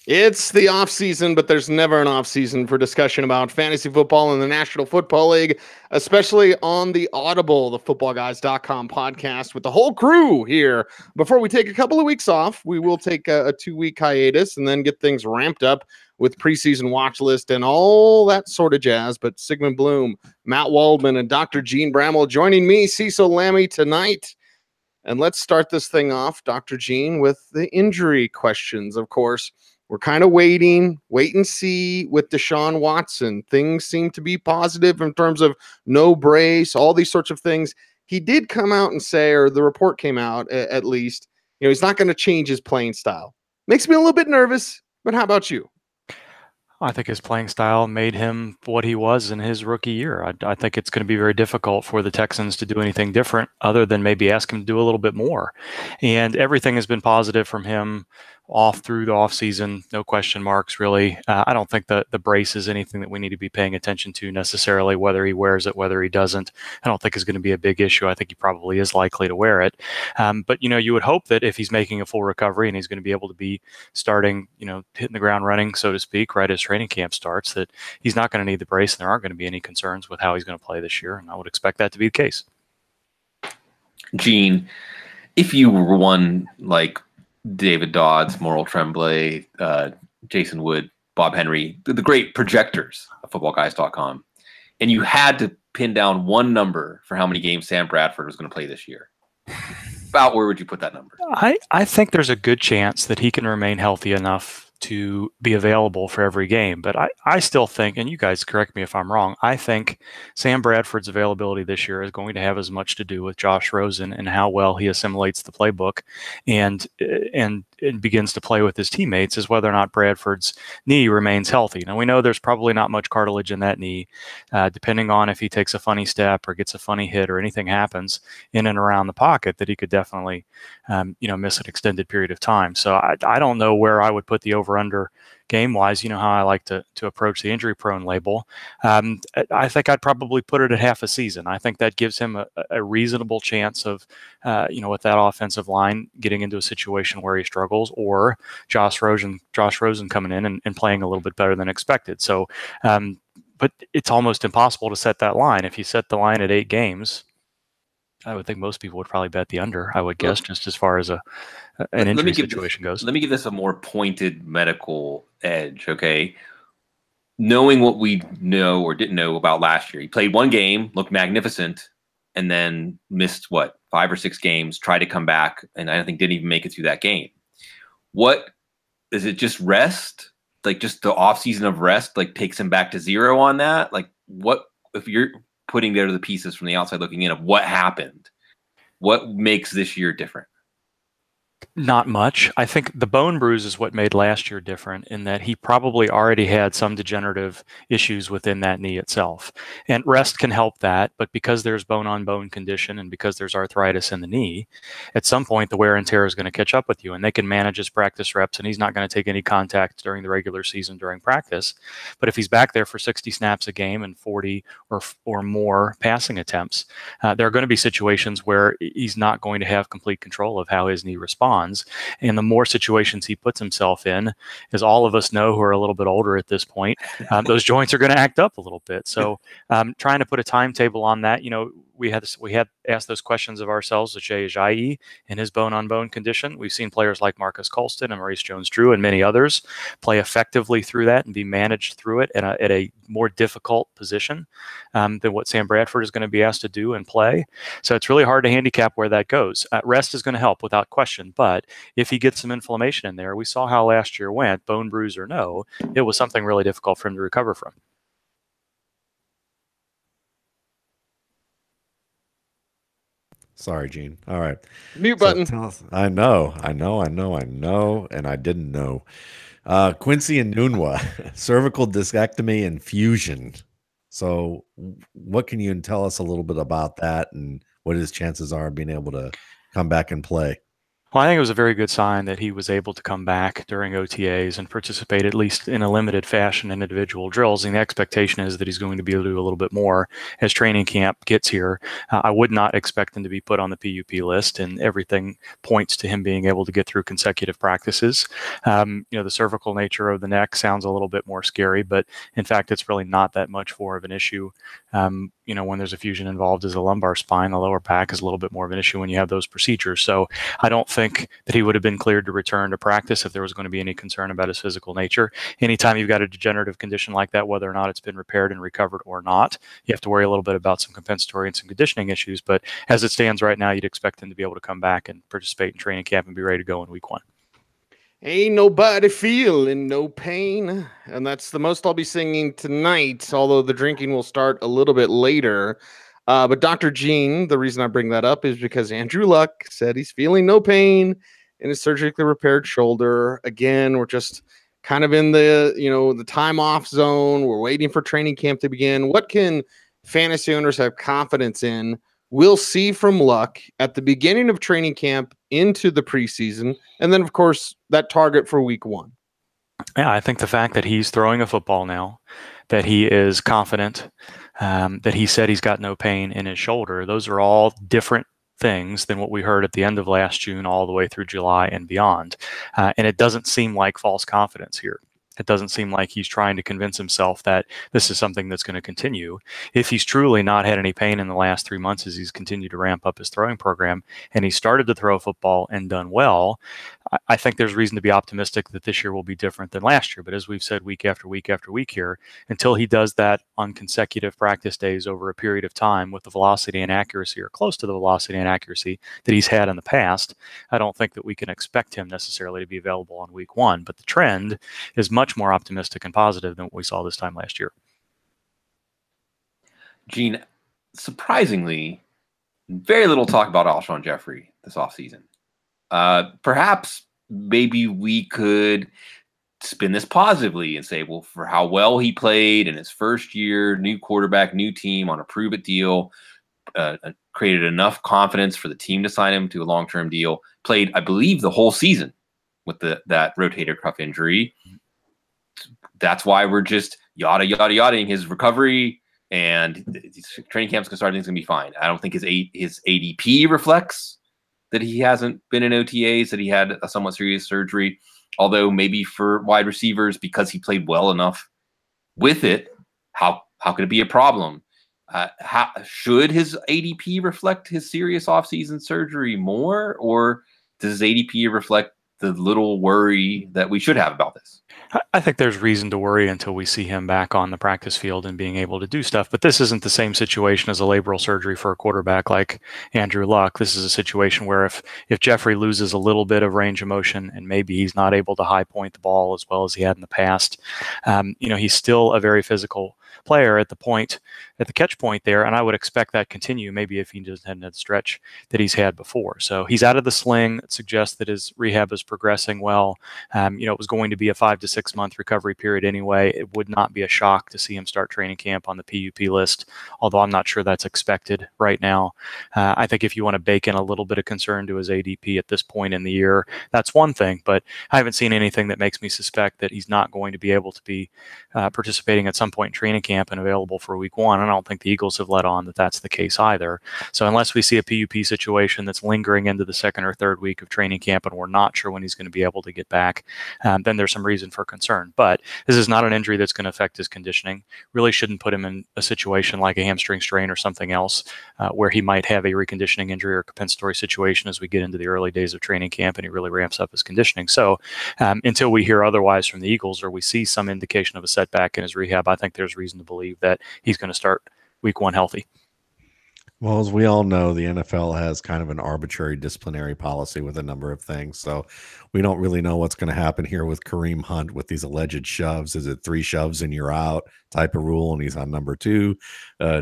It's the off season, but there's never an off season for discussion about fantasy football and the National Football League, especially on the Audible, the Footballguys.com podcast with the whole crew here. Before we take a couple of weeks off, we will take a 2-week hiatus and then get things ramped up with preseason watch list and all that sort of jazz. But Sigmund Bloom, Matt Waldman, and Dr. Jene Bramel joining me, Cecil Lammey, tonight. And let's start this thing off, Dr. Jene, with the injury questions, of course. We're kind of wait and see with Deshaun Watson. Things seem to be positive in terms of no brace, all these sorts of things. He did come out and say, or the report came out at least, he's not going to change his playing style. Makes me a little bit nervous, but how about you? I think his playing style made him what he was in his rookie year. I think it's going to be very difficult for the Texans to do anything different other than maybe ask him to do a little bit more. And everything has been positive from him off through the offseason, no question marks, really. I don't think the brace is anything that we need to be paying attention to necessarily, whether he wears it, whether he doesn't. I don't think is going to be a big issue. I think he probably is likely to wear it. But, you would hope that if he's making a full recovery and he's going to be able to be starting, hitting the ground running, so to speak, right as training camp starts, that he's not going to need the brace and there aren't going to be any concerns with how he's going to play this year. And I would expect that to be the case. Gene, if you were one like David Dodds, Moral Tremblay, Jason Wood, Bob Henry, the great projectors of footballguys.com, and you had to pin down one number for how many games Sam Bradford was going to play this year, about where would you put that number? I think there's a good chance that he can remain healthy enough to be available for every game. But I still think, and you guys correct me if I'm wrong, I think Sam Bradford's availability this year is going to have as much to do with Josh Rosen and how well he assimilates the playbook and begins to play with his teammates as whether or not Bradford's knee remains healthy. Now, we know there's probably not much cartilage in that knee, depending on if he takes a funny step or gets a funny hit or anything happens in and around the pocket, that he could definitely, miss an extended period of time. So I don't know where I would put the over-under game-wise. You know how I like to approach the injury-prone label. I think I'd probably put it at half a season. I think that gives him a reasonable chance of, with that offensive line getting into a situation where he struggles, or Josh Rosen coming in and playing a little bit better than expected. So, but it's almost impossible to set that line. If you set the line at 8 games, I would think most people would probably bet the under, I would guess, just as far as an injury situation goes. Let me give this a more pointed medical edge, okay? Knowing what we know or didn't know about last year, he played one game, looked magnificent, and then missed, 5 or 6 games, tried to come back, and I think didn't even make it through that game. What, is it just rest? Like just the offseason of rest, like takes him back to 0 on that? Like what, if you're putting together the pieces from the outside looking in of what happened, what makes this year different? Not much. I think the bone bruise is what made last year different, in that he probably already had some degenerative issues within that knee itself. And rest can help that, but because there's bone-on-bone condition and because there's arthritis in the knee, at some point the wear and tear is going to catch up with you, and they can manage his practice reps, and he's not going to take any contact during the regular season during practice. But if he's back there for 60 snaps a game and 40 or more passing attempts, there are going to be situations where he's not going to have complete control of how his knee responds. And the more situations he puts himself in, as all of us know who are a little bit older at this point, those joints are going to act up a little bit. So trying to put a timetable on that, we had asked those questions of ourselves with Jay Ajayi in his bone-on-bone condition. We've seen players like Marcus Colston and Maurice Jones-Drew and many others play effectively through that and be managed through it at a more difficult position than what Sam Bradford is going to be asked to do and play. So it's really hard to handicap where that goes. Rest is going to help without question, but if he gets some inflammation in there, we saw how last year went, bone bruise or no, it was something really difficult for him to recover from. Sorry, Gene. All right. Mute button. I know, and I didn't know. Quincy and Nunwa, cervical discectomy and fusion. So what can you tell us a little bit about that and what his chances are of being able to come back and play? Well, I think it was a very good sign that he was able to come back during OTAs and participate at least in a limited fashion in individual drills. And the expectation is that he's going to be able to do a little bit more as training camp gets here. I would not expect him to be put on the PUP list, and everything points to him being able to get through consecutive practices. The cervical nature of the neck sounds a little bit more scary, but in fact, it's really not that much more of an issue. When there's a fusion involved as a lumbar spine, the lower back is a little bit more of an issue when you have those procedures. So I don't think that he would have been cleared to return to practice if there was going to be any concern about his physical nature. Anytime you've got a degenerative condition like that, whether or not it's been repaired and recovered or not, you have to worry a little bit about some compensatory and some conditioning issues. But as it stands right now, you'd expect him to be able to come back and participate in training camp and be ready to go in week 1. Ain't nobody feeling no pain. And that's the most I'll be singing tonight, although the drinking will start a little bit later. But Dr. Gene, the reason I bring that up is because Andrew Luck said he's feeling no pain in his surgically repaired shoulder. Again, we're just kind of in the time off zone. We're waiting for training camp to begin. What can fantasy owners have confidence in? We'll see from Luck at the beginning of training camp into the preseason, and then, of course, that target for week 1. Yeah, I think the fact that he's throwing a football now, that he is confident, that he said he's got no pain in his shoulder, those are all different things than what we heard at the end of last June all the way through July and beyond. And it doesn't seem like false confidence here. It doesn't seem like he's trying to convince himself that this is something that's going to continue. If he's truly not had any pain in the last 3 months as he's continued to ramp up his throwing program and he started to throw football and done well, I think there's reason to be optimistic that this year will be different than last year. But as we've said week after week after week here, until he does that on consecutive practice days over a period of time with the velocity and accuracy or close to the velocity and accuracy that he's had in the past, I don't think that we can expect him necessarily to be available on week 1. But the trend is much more optimistic and positive than what we saw this time last year. Gene, surprisingly, very little talk about Alshon Jeffery this offseason. Perhaps maybe we could spin this positively and say, well, for how well he played in his first year, new quarterback, new team on a prove-it deal, created enough confidence for the team to sign him to a long-term deal, played, I believe, the whole season with that rotator cuff injury. That's why we're just yada-ing his recovery, and training camp's going to start, things going to be fine. I don't think his ADP reflects that he hasn't been in OTAs, that he had a somewhat serious surgery, although maybe for wide receivers, because he played well enough with it, how could it be a problem? Should his ADP reflect his serious offseason surgery more, or does his ADP reflect the little worry that we should have about this? I think there's reason to worry until we see him back on the practice field and being able to do stuff. But this isn't the same situation as a labral surgery for a quarterback like Andrew Luck. This is a situation where if Jeffrey loses a little bit of range of motion and maybe he's not able to high point the ball as well as he had in the past, he's still a very physical player at the catch point there, and I would expect that continue maybe if he just hadn't had the stretch that he's had before. So he's out of the sling. It suggests that his rehab is progressing well. It was going to be a 5 to 6 month recovery period anyway. It would not be a shock to see him start training camp on the PUP list, although I'm not sure that's expected right now. I think if you want to bake in a little bit of concern to his ADP at this point in the year, that's one thing, but I haven't seen anything that makes me suspect that he's not going to be able to be participating at some point in training camp and available for week 1. I don't think the Eagles have let on that that's the case either. So unless we see a PUP situation that's lingering into the second or third week of training camp and we're not sure when he's going to be able to get back, then there's some reason for concern. But this is not an injury that's going to affect his conditioning. Really shouldn't put him in a situation like a hamstring strain or something else where he might have a reconditioning injury or compensatory situation as we get into the early days of training camp and he really ramps up his conditioning. So until we hear otherwise from the Eagles or we see some indication of a setback in his rehab, I think there's reason to believe that he's going to start week 1 healthy. Well, as we all know, the NFL has kind of an arbitrary disciplinary policy with a number of things. So we don't really know what's going to happen here with Kareem Hunt with these alleged shoves. Is it 3 shoves and you're out type of rule and he's on number 2?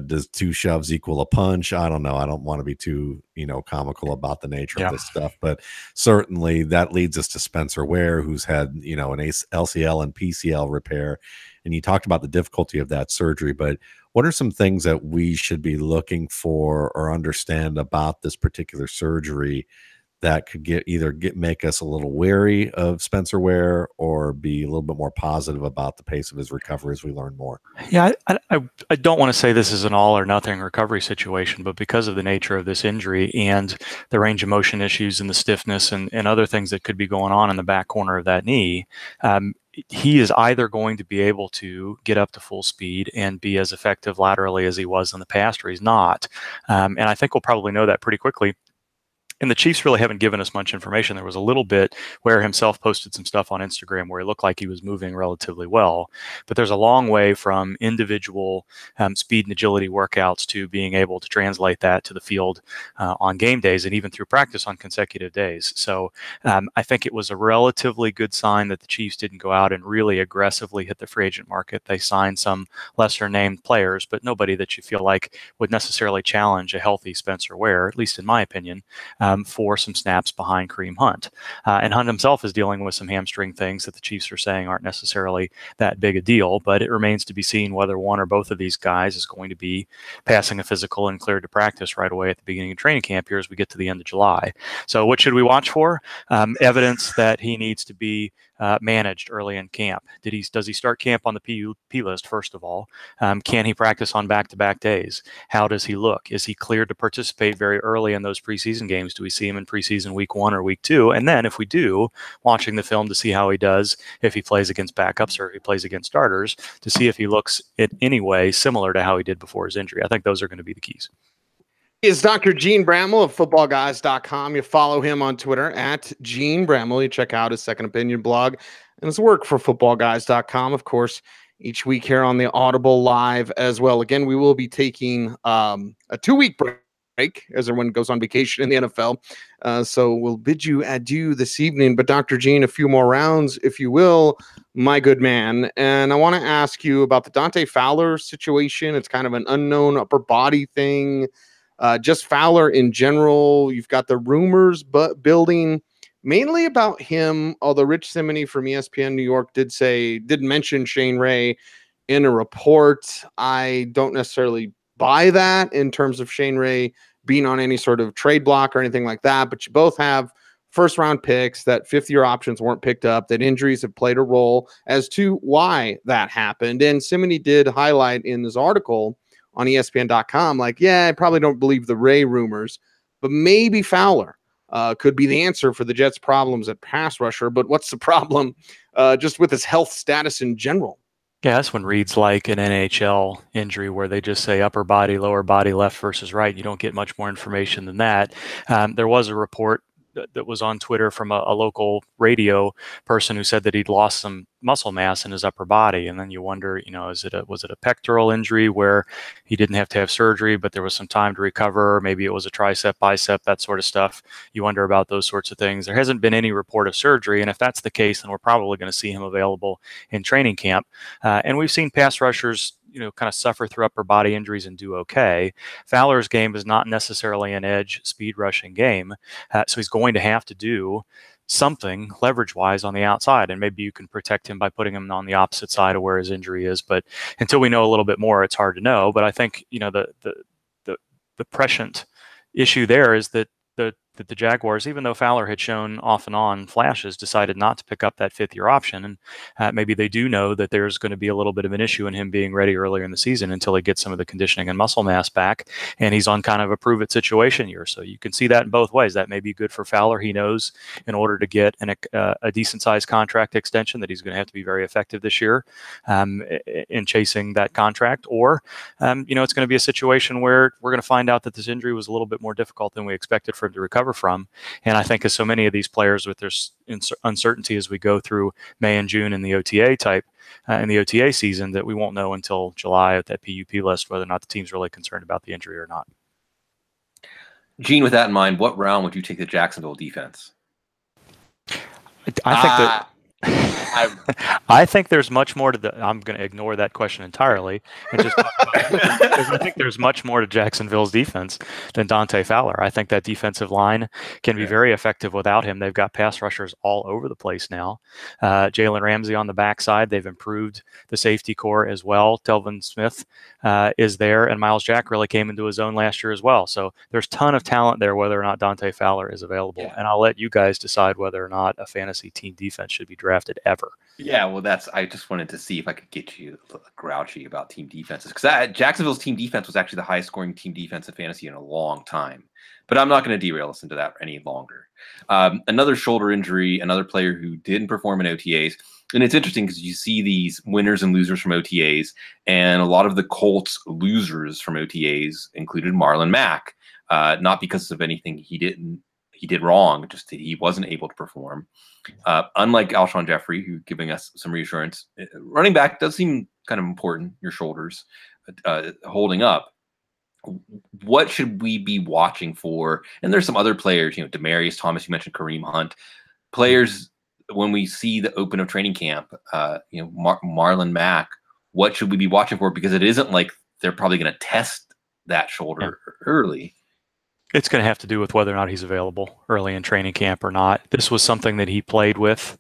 Does 2 shoves equal a punch? I don't know. I don't want to be too, comical about the nature of this stuff. But certainly that leads us to Spencer Ware, who's had, an LCL and PCL repair. And you talked about the difficulty of that surgery, but what are some things that we should be looking for or understand about this particular surgery that could make us a little wary of Spencer Ware or be a little bit more positive about the pace of his recovery as we learn more? Yeah, I don't want to say this is an all or nothing recovery situation, but because of the nature of this injury and the range of motion issues and the stiffness and other things that could be going on in the back corner of that knee, he is either going to be able to get up to full speed and be as effective laterally as he was in the past, or he's not. And I think we'll probably know that pretty quickly. And the Chiefs really haven't given us much information. There was a little bit where himself posted some stuff on Instagram where he looked like he was moving relatively well. But there's a long way from individual speed and agility workouts to being able to translate that to the field on game days and even through practice on consecutive days. So I think it was a relatively good sign that the Chiefs didn't go out and really aggressively hit the free agent market. They signed some lesser named players, but nobody that you feel like would necessarily challenge a healthy Spencer Ware, at least in my opinion. For some snaps behind Kareem Hunt. And Hunt himself is dealing with some hamstring things that the Chiefs are saying aren't necessarily that big a deal, but it remains to be seen whether one or both of these guys is going to be passing a physical and cleared to practice right away at the beginning of training camp here as we get to the end of July. So what should we watch for? Evidence that he needs to be managed early in camp. Does he start camp on the PUP list, first of all? Can he practice on back-to-back days? How does he look? Is he cleared to participate very early in those preseason games? Do we see him in preseason week 1 or week 2? And then if we do, watching the film to see how he does, if he plays against backups or if he plays against starters, to see if he looks in any way similar to how he did before his injury. I think those are going to be the keys. Is Dr. Jene Bramel of Footballguys.com. You follow him on Twitter at Jene Bramel. You check out his Second Opinion blog and his work for Footballguys.com. Of course, each week here on the Audible Live as well. Again, we will be taking a 2-week break as everyone goes on vacation in the NFL. So we'll bid you adieu this evening. But Dr. Jene, a few more rounds, if you will, my good man. And I want to ask you about the Dante Fowler situation. It's kind of an unknown upper body thing. Just Fowler in general. You've got the rumors building mainly about him, although Rich Simony from ESPN New York did mention Shane Ray in a report. I don't necessarily buy that in terms of Shane Ray being on any sort of trade block or anything like that, but you both have first-round picks, that fifth-year options weren't picked up, that injuries have played a role as to why that happened. And Simony did highlight in this article on ESPN.com, like, yeah, I probably don't believe the Ray rumors, but maybe Fowler could be the answer for the Jets' problems at pass rusher. But what's the problem just with his health status in general? Yeah, this one reads like an NHL injury where they just say upper body, lower body, left versus right. You don't get much more information than that. There was a report that was on Twitter from a local radio person who said that he'd lost some muscle mass in his upper body. And then you wonder, was it a pectoral injury where he didn't have to have surgery, but there was some time to recover? Maybe it was a tricep, bicep, that sort of stuff. You wonder about those sorts of things. There hasn't been any report of surgery. And if that's the case, then we're probably going to see him available in training camp. And we've seen pass rushers kind of suffer through upper body injuries and do okay. Fowler's game is not necessarily an edge speed rushing game. So he's going to have to do something leverage wise on the outside. And maybe you can protect him by putting him on the opposite side of where his injury is. But until we know a little bit more, it's hard to know. But I think, the prescient issue there is that the Jaguars, even though Fowler had shown off and on flashes, decided not to pick up that fifth-year option. And maybe they do know that there's going to be a little bit of an issue in him being ready earlier in the season until he gets some of the conditioning and muscle mass back. And he's on kind of a prove-it situation here. So you can see that in both ways. That may be good for Fowler. He knows in order to get a decent-sized contract extension that he's going to have to be very effective this year in chasing that contract. Or, it's going to be a situation where we're going to find out that this injury was a little bit more difficult than we expected for him to recover from. And I think as so many of these players with their uncertainty as we go through May and June in the OTA in the OTA season, that we won't know until July at that PUP list whether or not the team's really concerned about the injury or not. Gene, with that in mind, what round would you take the Jacksonville defense? I think that I think there's much more to I'm going to ignore that question entirely and just talk about because I think there's much more to Jacksonville's defense than Dante Fowler. I think that defensive line can be very effective without him. They've got pass rushers all over the place now. Jalen Ramsey on the backside. They've improved the safety core as well. Telvin Smith is there, and Miles Jack really came into his own last year as well. So there's a ton of talent there, whether or not Dante Fowler is available. Yeah. And I'll let you guys decide whether or not a fantasy team defense should be drafted ever. Yeah, well, I just wanted to see if I could get you grouchy about team defenses, because Jacksonville's team defense was actually the highest scoring team defense in fantasy in a long time. But I'm not going to derail us into that any longer. Another shoulder injury, another player who didn't perform in OTAs. And it's interesting because you see these winners and losers from OTAs, and a lot of the Colts losers from OTAs included Marlon Mack, not because of anything he did wrong, just that he wasn't able to perform. Unlike Alshon Jeffery, who's giving us some reassurance, running back does seem kind of important, your shoulders holding up. What should we be watching for? And there's some other players, Demaryius Thomas, you mentioned Kareem Hunt, players when we see the open of training camp, Marlon Mack, what should we be watching for? Because it isn't like they're probably going to test that shoulder early. It's going to have to do with whether or not he's available early in training camp or not. This was something that he played with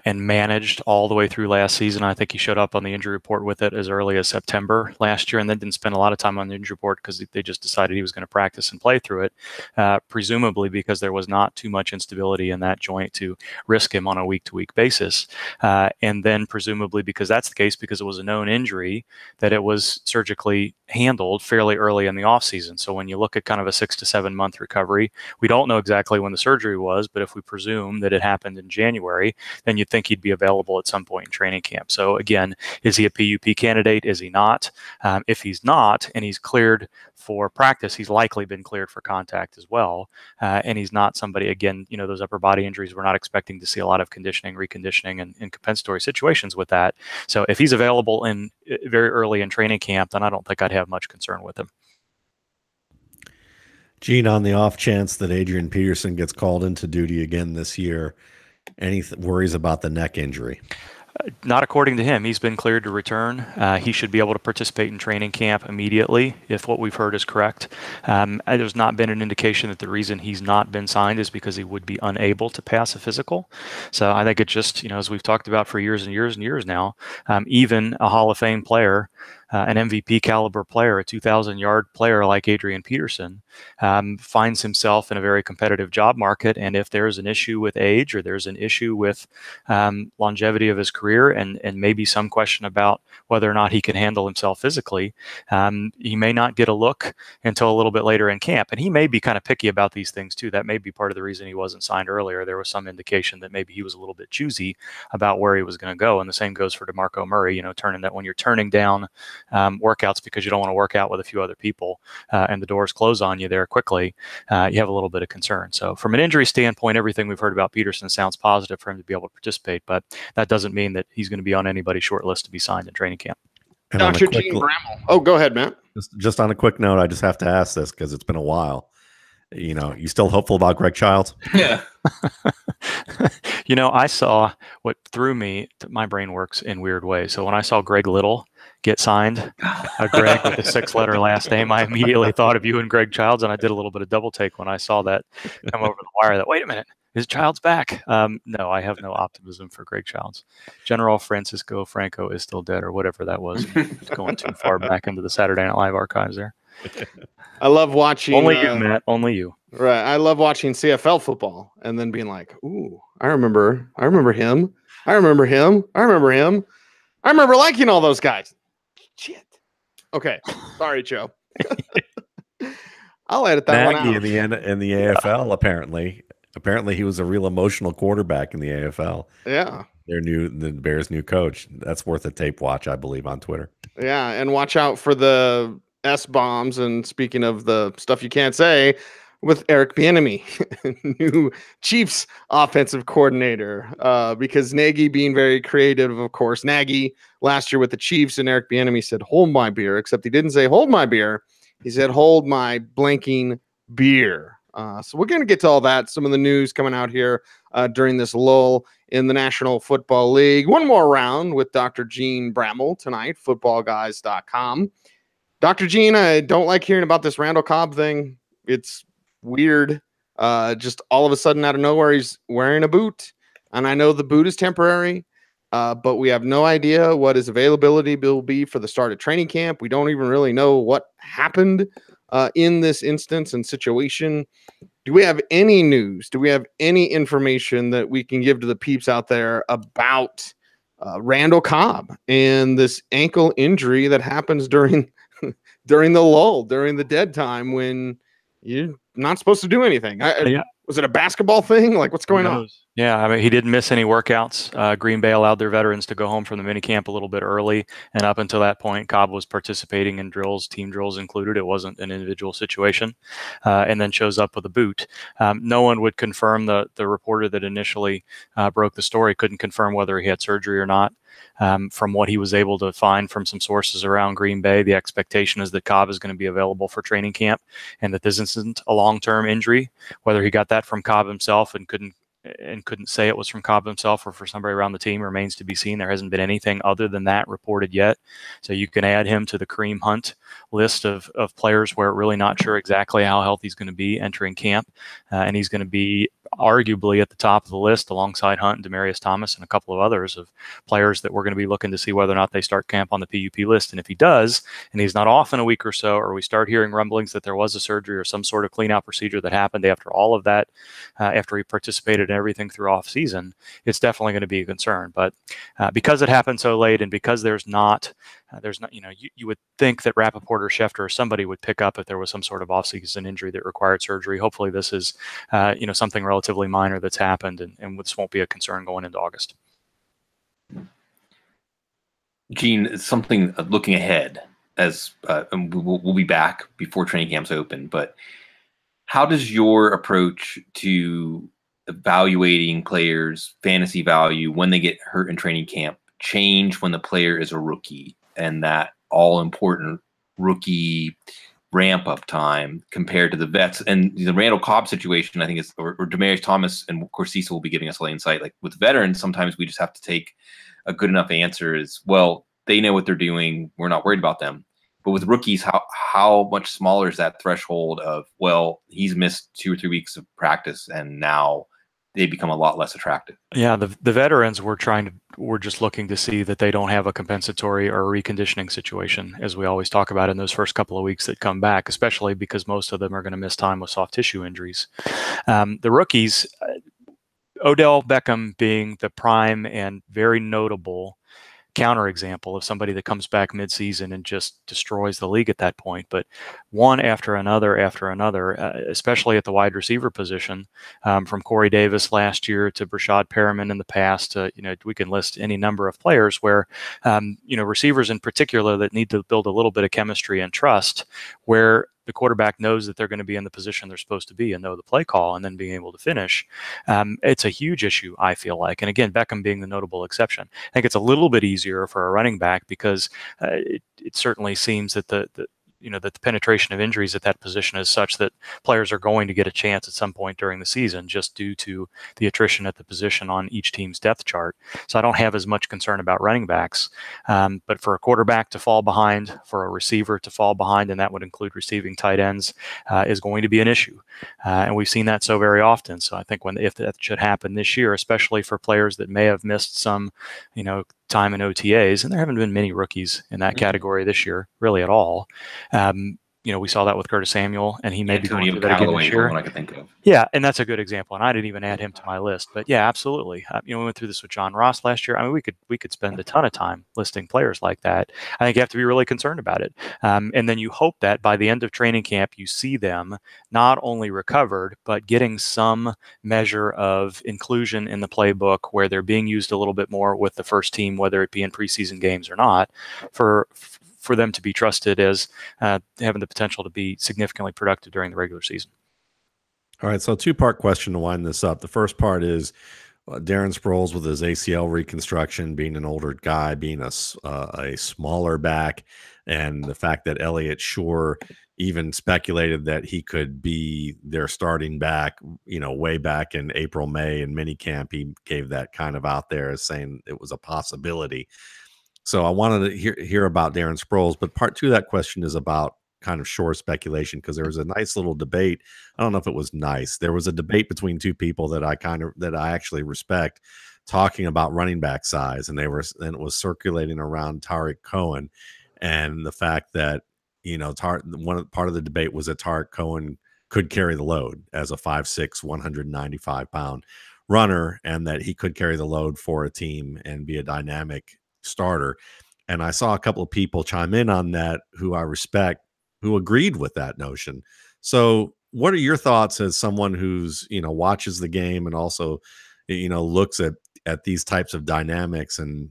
and managed all the way through last season. I think he showed up on the injury report with it as early as September last year, and then didn't spend a lot of time on the injury report because they just decided he was going to practice and play through it, presumably because there was not too much instability in that joint to risk him on a week-to-week basis. And then presumably because that's the case, because it was a known injury, that it was surgically handled fairly early in the offseason. So when you look at kind of a 6 to 7 month recovery, we don't know exactly when the surgery was, but if we presume that it happened in January, then you'd think he'd be available at some point in training camp. So again, is he a PUP candidate? Is he not? If he's not, and he's cleared for practice, he's likely been cleared for contact as well. And he's not somebody, again, those upper body injuries, we're not expecting to see a lot of conditioning, reconditioning, and compensatory situations with that. So if he's available in very early in training camp, then I don't think I'd have much concern with him. Gene, on the off chance that Adrian Peterson gets called into duty again this year, any worries about the neck injury? Not according to him. He's been cleared to return. He should be able to participate in training camp immediately if what we've heard is correct. There's not been an indication that the reason he's not been signed is because he would be unable to pass a physical. So I think it just, as we've talked about for years and years and years now, even a Hall of Fame player, an MVP caliber player, a 2,000-yard player like Adrian Peterson, finds himself in a very competitive job market. And if there's an issue with age or there's an issue with longevity of his career and maybe some question about whether or not he can handle himself physically, he may not get a look until a little bit later in camp. And he may be kind of picky about these things too. That may be part of the reason he wasn't signed earlier. There was some indication that maybe he was a little bit choosy about where he was going to go. And the same goes for DeMarco Murray, when you're turning down workouts because you don't want to work out with a few other people and the doors close on you there quickly, you have a little bit of concern. So from an injury standpoint, everything we've heard about Peterson sounds positive for him to be able to participate, but that doesn't mean that he's going to be on anybody's short list to be signed in training camp. And Dr. Jene Bramel. Oh, go ahead, Matt. Just on a quick note, I just have to ask this because it's been a while. You still hopeful about Greg Childs? Yeah. I saw what threw me. My brain works in weird ways. So when I saw Greg Little get signed, Greg with a 6-letter last name, I immediately thought of you and Greg Childs, and I did a little bit of double take when I saw that come over the wire. That wait a minute, is Childs back? No, I have no optimism for Greg Childs. General Francisco Franco is still dead, or whatever that was. Going too far back into the Saturday Night Live archives there. I love watching. Only you, Matt. Only you. Right. I love watching CFL football and then being like, "Ooh, I remember him. I remember him. I remember him. I remember liking all those guys." Shit. Okay. Sorry, Joe. I'll edit that one out. In the AFL, apparently he was a real emotional quarterback in the AFL. Yeah. The Bears' new coach. That's worth a tape watch, I believe, on Twitter. Yeah, and watch out for the S-bombs. And speaking of the stuff you can't say, with Eric Bieniemy, new Chiefs offensive coordinator, because Nagy being very creative, of course. Nagy last year with the Chiefs, and Eric Bieniemy said, "Hold my beer," except he didn't say "hold my beer." He said, "Hold my blanking beer." So we're going to get to all that, some of the news coming out here during this lull in the National Football League. One more round with Dr. Jene Bramel tonight, footballguys.com. Dr. Jene, I don't like hearing about this Randall Cobb thing. It's weird. Just all of a sudden out of nowhere, he's wearing a boot. And I know the boot is temporary, but we have no idea what his availability will be for the start of training camp. We don't even really know what happened in this instance and situation. Do we have any news? Do we have any information that we can give to the peeps out there about Randall Cobb and this ankle injury that happens during during the lull, during the dead time when you're not supposed to do anything? Was it a basketball thing? Like, what's going on? Yeah, I mean, he didn't miss any workouts. Green Bay allowed their veterans to go home from the minicamp a little bit early, and up until that point, Cobb was participating in drills, team drills included. It wasn't an individual situation, and then shows up with a boot. No one would confirm. The reporter that initially broke the story couldn't confirm whether he had surgery or not. From what he was able to find from some sources around Green Bay, the expectation is that Cobb is going to be available for training camp, and that this isn't a long-term injury. Whether he got that from Cobb himself and couldn't say it was from Cobb himself or for somebody around the team remains to be seen. There hasn't been anything other than that reported yet. So you can add him to the Kareem Hunt list of players where we're really not sure exactly how healthy he's going to be entering camp. And he's going to be arguably at the top of the list alongside Hunt and Demaryius Thomas and a couple of others of players that we're going to be looking to see whether or not they start camp on the PUP list. And if he does, and he's not off in a week or so, or we start hearing rumblings that there was a surgery or some sort of clean out procedure that happened after all of that, after he participated in everything through off season, it's definitely going to be a concern. But because it happened so late, and because there's not, you would think that Rappaport or Schefter or somebody would pick up if there was some sort of off-season injury that required surgery. Hopefully this is, something relatively minor that's happened, and this won't be a concern going into August. Gene, it's something looking ahead as and we'll be back before training camps open, but how does your approach to evaluating players' fantasy value when they get hurt in training camp change when the player is a rookie and that all-important rookie ramp-up time compared to the vets? And the Randall Cobb situation, I think, is or Demaryius Thomas, and of course Cecil will be giving us a late insight. Like with veterans, sometimes we just have to take a good enough answer as, well, they know what they're doing, we're not worried about them. But with rookies, how much smaller is that threshold of, well, he's missed 2 or 3 weeks of practice and now they become a lot less attractive? Yeah, the veterans we're just looking to see that they don't have a compensatory or a reconditioning situation, as we always talk about in those first couple of weeks that come back, especially because most of them are going to miss time with soft tissue injuries. The rookies, Odell Beckham being the prime and very notable counterexample of somebody that comes back midseason and just destroys the league at that point. But one after another, especially at the wide receiver position, from Corey Davis last year to Brashad Perriman in the past, we can list any number of players where, receivers in particular that need to build a little bit of chemistry and trust, where the quarterback knows that they're going to be in the position they're supposed to be and know the play call and then being able to finish. It's a huge issue, I feel like. And again, Beckham being the notable exception. I think it's a little bit easier for a running back because it certainly seems that that the penetration of injuries at that position is such that players are going to get a chance at some point during the season just due to the attrition at the position on each team's depth chart. So I don't have as much concern about running backs. But for a quarterback to fall behind, for a receiver to fall behind, and that would include receiving tight ends, is going to be an issue. And we've seen that so very often. So I think if that should happen this year, especially for players that may have missed some, time in OTAs, and there haven't been many rookies in that category this year, really at all. We saw that with Curtis Samuel, and he may be going through that again this year. One I could think of. Yeah, and that's a good example. And I didn't even add him to my list, but yeah, absolutely. We went through this with John Ross last year. I mean, we could spend a ton of time listing players like that. I think you have to be really concerned about it, and then you hope that by the end of training camp, you see them not only recovered, but getting some measure of inclusion in the playbook where they're being used a little bit more with the first team, whether it be in preseason games or not, for them to be trusted as having the potential to be significantly productive during the regular season. All right, so 2-part question to wind this up. The first part is Darren Sproles with his ACL reconstruction, being an older guy, being a smaller back, And the fact that Elliott Shore even speculated that he could be their starting back, way back in April, May in minicamp, he gave that kind of out there as saying it was a possibility. So I wanted to hear about Darren Sproles, but part two of that question is about kind of Shore speculation, because there was a nice little debate. I don't know if it was nice. There was a debate between two people that I actually respect, talking about running back size, and it was circulating around Tariq Cohen, and the fact that part of the debate was that Tariq Cohen could carry the load as a 5'6", 195-pound runner, and that he could carry the load for a team and be a dynamic starter. And I saw a couple of people chime in on that who I respect, who agreed with that notion. So what are your thoughts as someone who's, watches the game and also, looks at these types of dynamics, and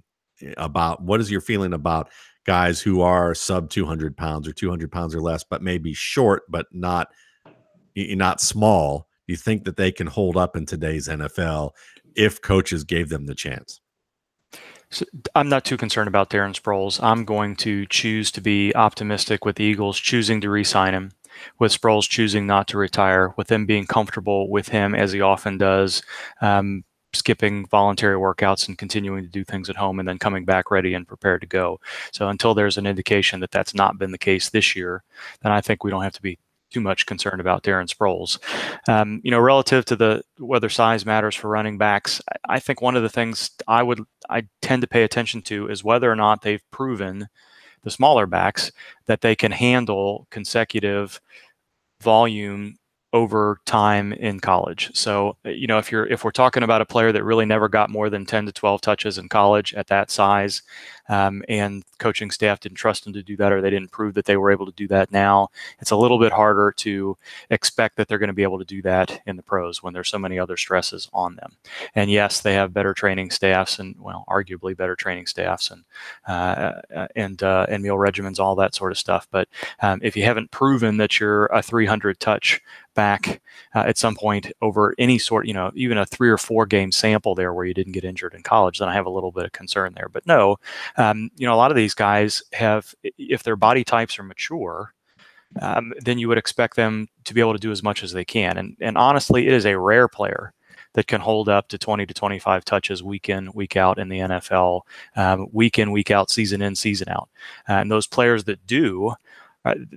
about what is your feeling about guys who are sub 200 pounds or 200 pounds or less, but maybe short, but not small? Do you think that they can hold up in today's NFL if coaches gave them the chance? So I'm not too concerned about Darren Sproles. I'm going to choose to be optimistic with the Eagles choosing to re-sign him, with Sproles choosing not to retire, with them being comfortable with him, as he often does, skipping voluntary workouts and continuing to do things at home and then coming back ready and prepared to go. So until there's an indication that that's not been the case this year, then I think we don't have to be too much concerned about Darren Sproles. Relative to whether size matters for running backs, I think one of the things I tend to pay attention to is whether or not they've proven, the smaller backs, that they can handle consecutive volume over time in college. So, if we're talking about a player that really never got more than 10 to 12 touches in college at that size, and coaching staff didn't trust them to do that, or they didn't prove that they were able to do that now, it's a little bit harder to expect that they're going to be able to do that in the pros when there's so many other stresses on them. And yes, they have better training staffs, and arguably better training staffs, and meal regimens, all that sort of stuff. But if you haven't proven that you're a 300 touch back at some point over any sort, even a 3 or 4 game sample there where you didn't get injured in college, then I have a little bit of concern there. But no, a lot of these guys have, if their body types are mature, then you would expect them to be able to do as much as they can. And honestly, it is a rare player that can hold up to 20 to 25 touches week in, week out in the NFL, week in, week out, season in, season out. And those players that do,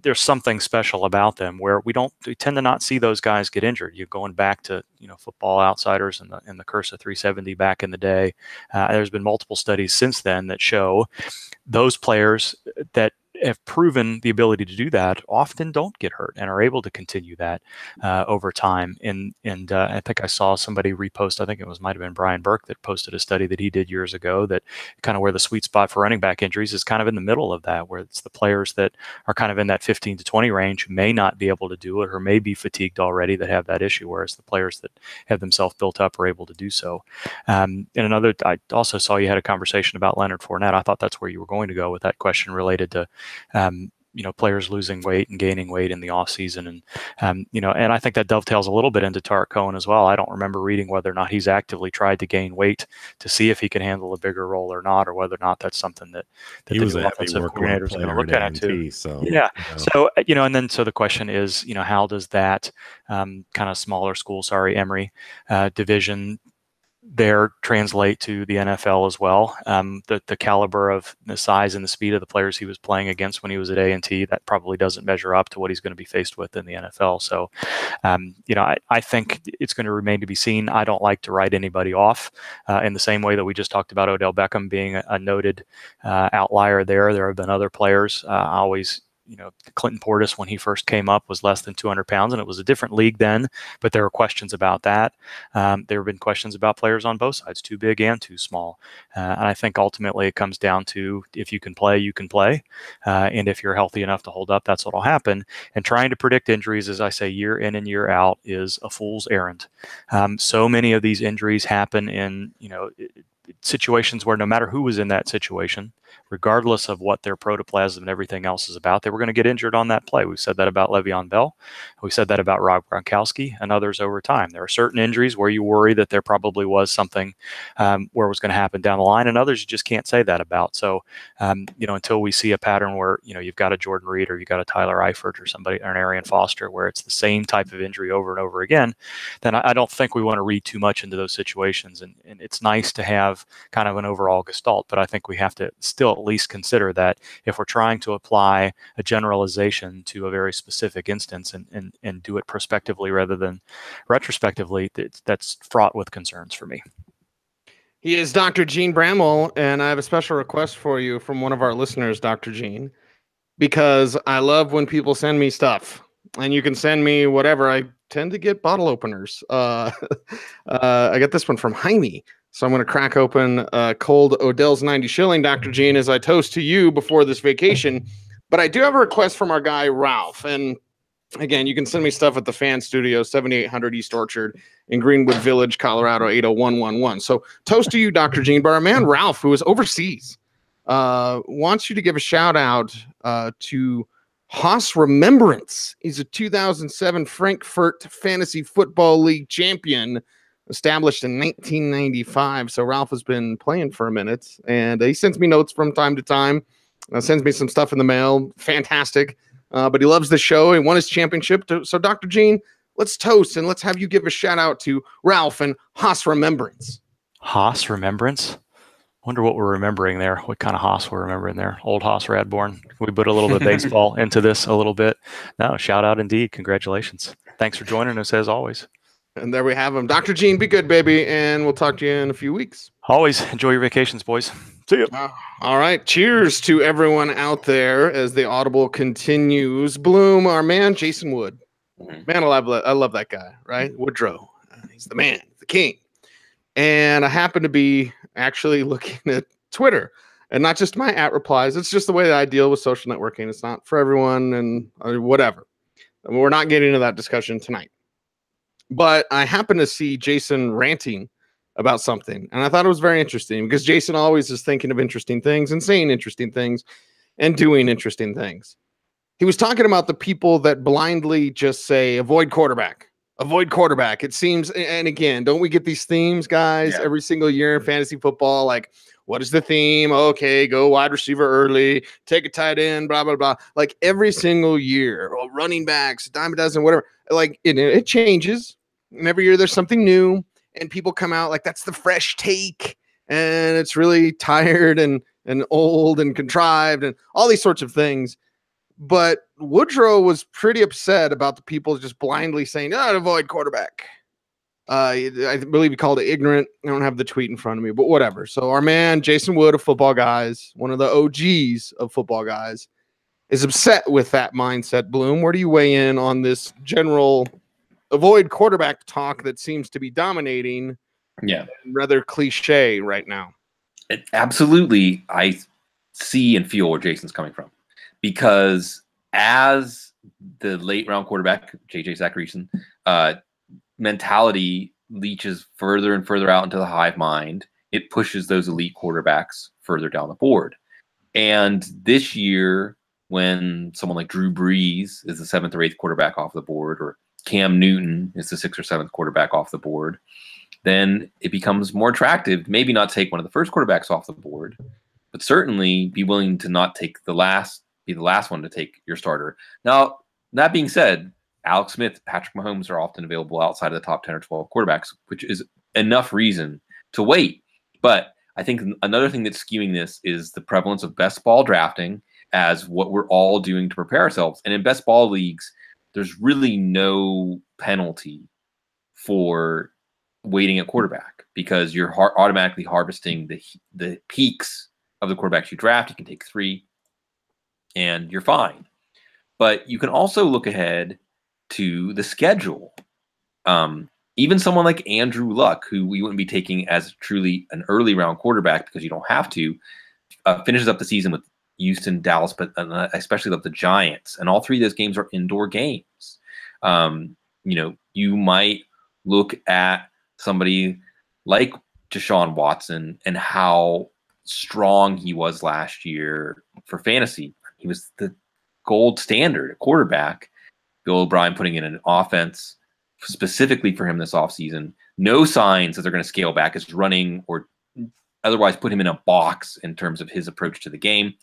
there's something special about them where we tend to not see those guys get injured. You're going back to Football Outsiders and the curse of 370 back in the day. There's been multiple studies since then that show those players that have proven the ability to do that often don't get hurt and are able to continue that over time. And I think I saw somebody repost, I think it might have been Brian Burke, that posted a study that he did years ago, that kind of where the sweet spot for running back injuries is kind of in the middle of that, where it's the players that are kind of in that 15 to 20 range who may not be able to do it or may be fatigued already that have that issue, whereas the players that have themselves built up are able to do so. And I also saw you had a conversation about Leonard Fournette. I thought that's where you were going to go with that question related to players losing weight and gaining weight in the off season. And I think that dovetails a little bit into Tariq Cohen as well. I don't remember reading whether or not he's actively tried to gain weight to see if he can handle a bigger role or not, or whether or not that's something that the new offensive coordinators are going to look at too. So, yeah. So, so the question is, how does that kind of smaller school, Emory division there translate to the NFL as well? The caliber of the size and the speed of the players he was playing against when he was at A&T, that probably doesn't measure up to what he's going to be faced with in the NFL. So, I think it's going to remain to be seen. I don't like to write anybody off in the same way that we just talked about Odell Beckham being a noted outlier there. There have been other players. Clinton Portis, when he first came up, was less than 200 pounds, and it was a different league then, but there were questions about that. There have been questions about players on both sides, too big and too small. And I think ultimately it comes down to, if you can play, you can play. And if you're healthy enough to hold up, that's what will happen. And trying to predict injuries, as I say, year in and year out, is a fool's errand. So many of these injuries happen in, situations where no matter who was in that situation, regardless of what their protoplasm and everything else is about, they were going to get injured on that play. We've said that about Le'Veon Bell. We said that about Rob Gronkowski and others over time. There are certain injuries where you worry that there probably was something where it was going to happen down the line, and others you just can't say that about. So, until we see a pattern where, you've got a Jordan Reed or you've got a Tyler Eifert or somebody, or an Arian Foster, where it's the same type of injury over and over again, then I don't think we want to read too much into those situations. And it's nice to have kind of an overall gestalt, but I think we have to still at least consider that if we're trying to apply a generalization to a very specific instance and do it prospectively rather than retrospectively, that's fraught with concerns for me. He is Dr. Jene Bramel, and I have a special request for you from one of our listeners, Dr. Jene, because I love when people send me stuff, and you can send me whatever. I tend to get bottle openers. I got this one from Jaime, so I'm going to crack open cold Odell's 90 shilling, Dr. Jene, as I toast to you before this vacation. But I do have a request from our guy, Ralph, and again, you can send me stuff at the Fan Studio, 7800 East Orchard in Greenwood Village, Colorado, 80111. So toast to you, Dr. Jene. But our man, Ralph, who is overseas, wants you to give a shout out to Haas Remembrance. He's a 2007 Frankfurt Fantasy Football League champion, established in 1995. So Ralph has been playing for a minute, and he sends me notes from time to time, sends me some stuff in the mail. Fantastic. But he loves the show. He won his championship. So, Dr. Jene, let's toast and let's have you give a shout out to Ralph and Haas Remembrance. Haas Remembrance? Wonder what we're remembering there. What kind of Haas we're remembering there? Old Haas Radborn. We put a little bit of baseball into this a little bit. No, shout out indeed. Congratulations. Thanks for joining us as always. And there we have him. Dr. Jene, be good, baby. And we'll talk to you in a few weeks. Always enjoy your vacations, boys. See you. All right. Cheers to everyone out there as the Audible continues. Bloom, our man, Jason Wood. Man, I love that guy, right? Woodrow. He's the man, the king. And I happen to be actually looking at Twitter, and not just my @replies. It's just the way that I deal with social networking. It's not for everyone and whatever. And we're not getting into that discussion tonight. But I happen to see Jason ranting about something, and I thought it was very interesting because Jason always is thinking of interesting things and saying interesting things and doing interesting things. He was talking about the people that blindly just say avoid quarterback. It seems, and again, don't we get these themes, guys, every single year in fantasy football? Like, what is the theme? Okay, go wide receiver early, take a tight end, blah, blah, blah. Like every single year, or running backs, dime a dozen, whatever. Like it changes. And every year there's something new. And people come out like that's the fresh take, and it's really tired and old and contrived and all these sorts of things. But Woodrow was pretty upset about the people just blindly saying, avoid quarterback. I believe he called it ignorant. I don't have the tweet in front of me, but whatever. So our man, Jason Wood of Footballguys, one of the OGs of Footballguys, is upset with that mindset. Bloom, where do you weigh in on this general avoid quarterback talk that seems to be dominating? Yeah. Rather cliche right now. Absolutely. I see and feel where Jason's coming from, because as the late round quarterback, JJ Zacharyson, mentality leaches further and further out into the hive mind, it pushes those elite quarterbacks further down the board. And this year, when someone like Drew Brees is the 7th or 8th quarterback off the board, or Cam Newton is the 6th or 7th quarterback off the board, then it becomes more attractive. Maybe not take one of the first quarterbacks off the board, but certainly be willing to not take be the last one to take your starter. Now, that being said, Alex Smith, Patrick Mahomes are often available outside of the top 10 or 12 quarterbacks, which is enough reason to wait. But I think another thing that's skewing this is the prevalence of best ball drafting as what we're all doing to prepare ourselves. And in best ball leagues, there's really no penalty for waiting at quarterback, because you're automatically harvesting the peaks of the quarterbacks you draft. You can take 3 and you're fine. But you can also look ahead to the schedule. Even someone like Andrew Luck, who we wouldn't be taking as truly an early round quarterback because you don't have to, finishes up the season with Houston, Dallas, but especially the Giants. And all 3 of those games are indoor games. You might look at somebody like Deshaun Watson and how strong he was last year for fantasy. He was the gold standard at quarterback. Bill O'Brien putting in an offense specifically for him this offseason. No signs that they're going to scale back his running or otherwise put him in a box in terms of his approach to the game.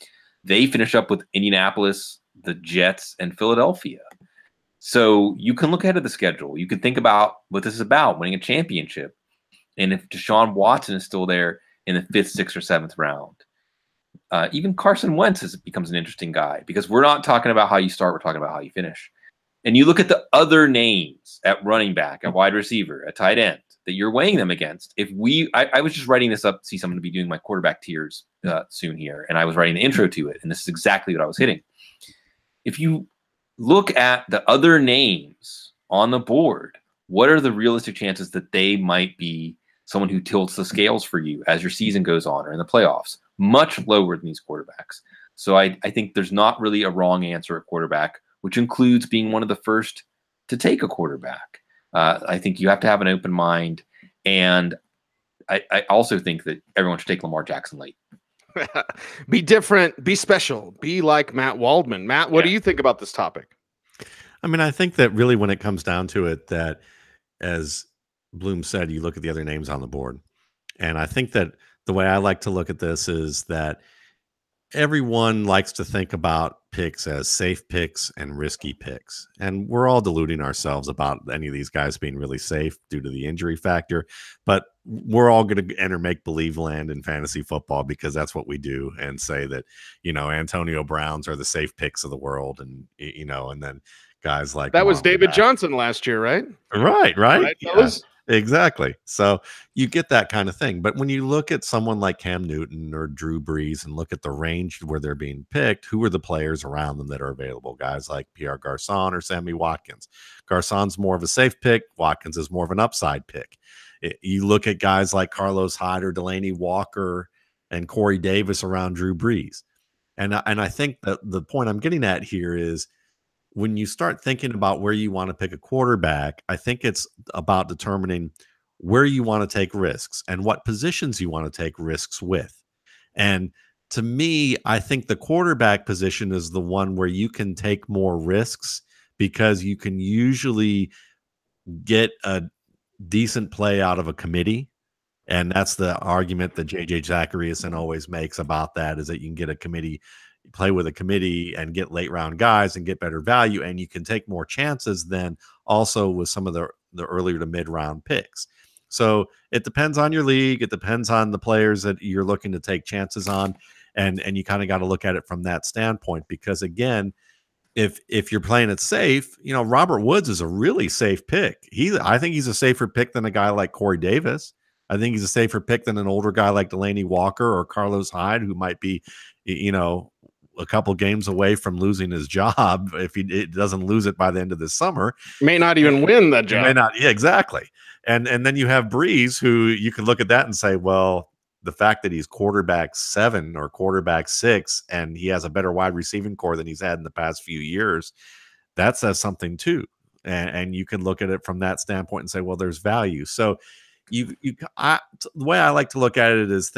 They finish up with Indianapolis, the Jets, and Philadelphia. So you can look ahead of the schedule. You can think about what this is about, winning a championship. And if Deshaun Watson is still there in the 5th, 6th, or 7th round, even Carson Wentz becomes an interesting guy, because we're not talking about how you start, we're talking about how you finish. And you look at the other names at running back, at wide receiver, at tight end that you're weighing them against. I was just writing this up. See, I'm going to be doing my quarterback tiers soon here, and I was writing the intro to it, and this is exactly what I was hitting. If you look at the other names on the board, what are the realistic chances that they might be someone who tilts the scales for you as your season goes on or in the playoffs? Much lower than these quarterbacks. So I think there's not really a wrong answer at quarterback, which includes being one of the first to take a quarterback. I think you have to have an open mind. And I also think that everyone should take Lamar Jackson late. Be different, be special, be like Matt Waldman. Matt, what do you think about this topic? I mean, I think that really when it comes down to it, that as Bloom said, you look at the other names on the board. And I think that the way I like to look at this is that everyone likes to think about picks as safe picks and risky picks. And we're all deluding ourselves about any of these guys being really safe due to the injury factor. But we're all going to enter make-believe land in fantasy football because that's what we do, and say that, Antonio Browns are the safe picks of the world. And, and then guys like that was Marlon David Mack. Johnson last year, right? Right. Yeah, exactly. So you get that kind of thing. But when you look at someone like Cam Newton or Drew Brees and look at the range where they're being picked, who are the players around them that are available? Guys like Pierre Garçon or Sammy Watkins. Garçon's more of a safe pick. Watkins is more of an upside pick. You look at guys like Carlos Hyde or Delaney Walker and Corey Davis around Drew Brees. And I think that the point I'm getting at here is, when you start thinking about where you want to pick a quarterback, I think it's about determining where you want to take risks and what positions you want to take risks with. And to me, I think the quarterback position is the one where you can take more risks, because you can usually get a decent play out of a committee. And that's the argument that JJ Zachariason always makes about that, is that you can get a committee, play with a committee and get late round guys and get better value. And you can take more chances than also with some of the earlier to mid round picks. So it depends on your league. It depends on the players that you're looking to take chances on. And you kind of got to look at it from that standpoint, because again, if you're playing it safe, Robert Woods is a really safe pick. I think he's a safer pick than a guy like Corey Davis. I think he's a safer pick than an older guy like Delaney Walker or Carlos Hyde, who might be, a couple games away from losing his job if he doesn't lose it by the end of this summer. May not even win that job. May not, yeah, exactly. And then you have Brees, who you can look at that and say, well, the fact that he's quarterback 7 or quarterback 6 and he has a better wide receiving core than he's had in the past few years, that says something too. And you can look at it from that standpoint and say, well, there's value. So the way I like to look at it is